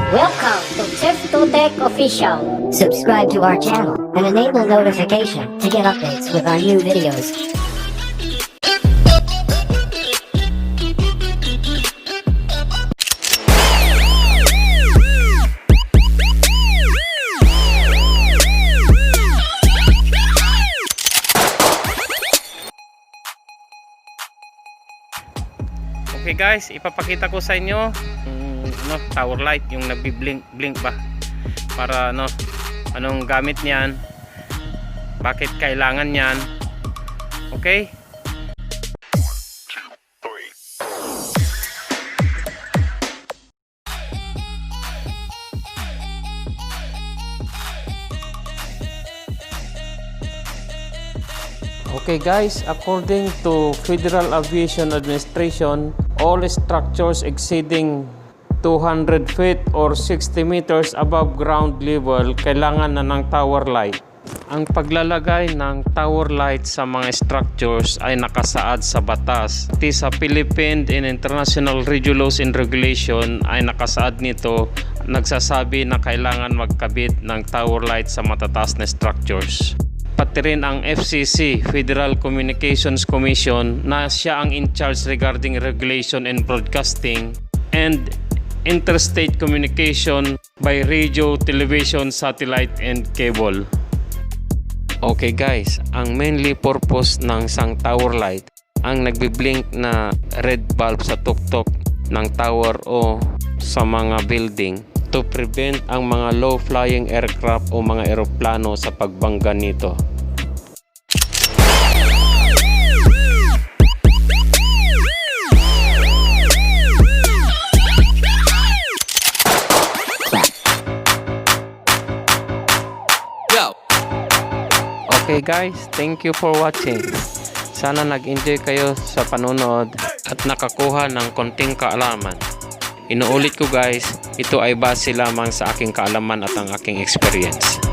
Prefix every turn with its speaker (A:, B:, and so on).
A: Welcome to CHIEF2TEK Official.
B: Subscribe to our channel and enable notification to get updates with our new videos.
C: Okay guys, ipapakita ko sa inyo tower light, yung nagbi-blink ba para anong gamit niyan, bakit kailangan niyan. Okay, okay guys, according to Federal Aviation Administration, all structures exceeding 200 feet or 60 meters above ground level kailangan na ng tower light. Ang paglalagay ng tower light sa mga structures ay nakasaad sa batas. Pati sa Philippine and International Radio Laws and Regulation ay nakasaad nito, nagsasabi na kailangan magkabit ng tower light sa matataas na structures. Pati rin ang FCC, Federal Communications Commission, na siya ang in charge regarding regulation and broadcasting and interstate communication by radio, television, satellite, and cable. Okay guys, ang mainly purpose ng isang tower light, ang nagbi-blink na red bulb sa tuktok ng tower o sa mga building to prevent ang mga low-flying aircraft o mga eroplano sa pagbangga nito. Okay guys, thank you for watching. Sana nag-enjoy kayo sa panonood at nakakuha ng konting kaalaman. Inuulit ko guys, ito ay base lamang sa aking kaalaman at ang aking experience.